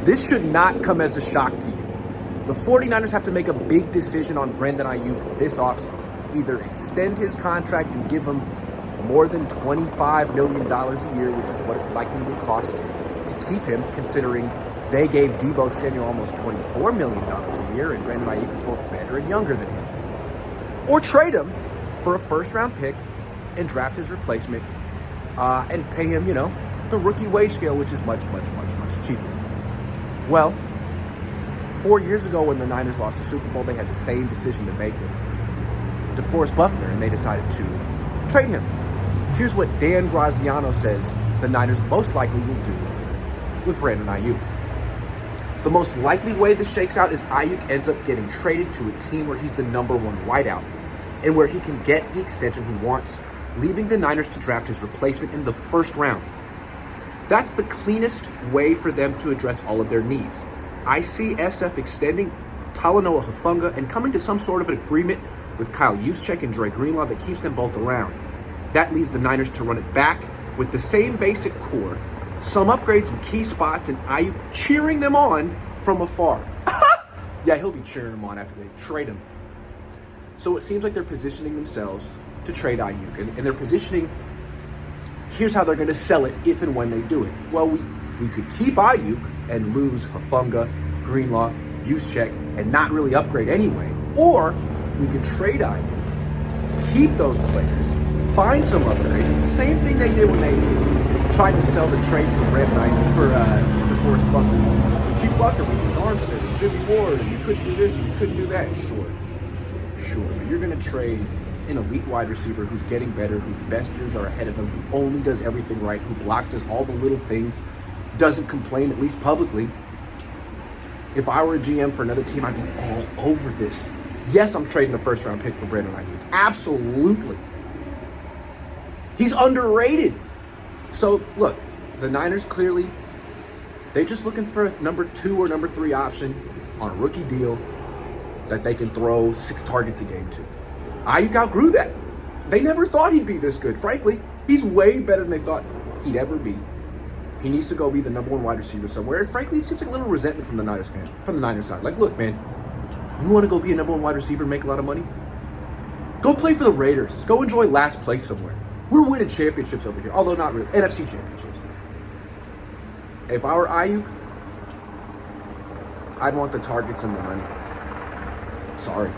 This should not come as a shock to you. The 49ers have to make a big decision on Brandon Aiyuk this offseason. Either extend his contract and give him more than $25 million a year, which is what it likely will cost to keep him, considering they gave Deebo Samuel almost $24 million a year, and Brandon Aiyuk is both better and younger than him. Or trade him for a first-round pick and draft his replacement and pay him, the rookie wage scale, which is much, much, much, much cheaper. Well, 4 years ago when the Niners lost the Super Bowl, they had the same decision to make with DeForest Buckner, and they decided to trade him. Here's what Dan Graziano says the Niners most likely will do with Brandon Aiyuk. The most likely way this shakes out is Aiyuk ends up getting traded to a team where he's the number one wideout and where he can get the extension he wants, leaving the Niners to draft his replacement in the first round. That's the cleanest way for them to address all of their needs. I see SF extending Talanoa Hufanga and coming to some sort of an agreement with Kyle Juszczyk and Dre Greenlaw that keeps them both around. That leaves the Niners to run it back with the same basic core, some upgrades in key spots, and Aiyuk cheering them on from afar. Yeah, he'll be cheering them on after they trade him. So it seems like they're positioning themselves to trade Aiyuk, and they're positioning, here's how they're going to sell it if and when they do it. Well, we could keep Aiyuk and lose Hufanga, Greenlaw, Juszczyk, and not really upgrade anyway. Or we could trade Aiyuk, keep those players, find some upgrades. It's the same thing they did when they tried to sell the trade for Brandon Aiyuk, for DeForest Buckner. If you keep Buckner with his Armstead and Jimmy Ward, and you couldn't do this and you couldn't do that, sure. But you're going to trade an elite wide receiver who's getting better, whose best years are ahead of him, who only does everything right, who blocks, does all the little things, doesn't complain, at least publicly. If I were a GM for another team, I'd be all over this. Yes, I'm trading a first-round pick for Brandon Aiyuk. Absolutely. He's underrated. So, look, the Niners clearly, they're just looking for a number 2 or number 3 option on a rookie deal that they can throw 6 targets a game to. Aiyuk outgrew that. They never thought he'd be this good, frankly. He's way better than they thought he'd ever be. He needs to go be the number 1 wide receiver somewhere. And frankly, it seems like a little resentment from the Niners side. Like, look, man, you want to go be a number 1 wide receiver and make a lot of money? Go play for the Raiders. Go enjoy last place somewhere. We're winning championships over here, although not really. NFC championships. If I were Aiyuk, I'd want the targets and the money. Sorry.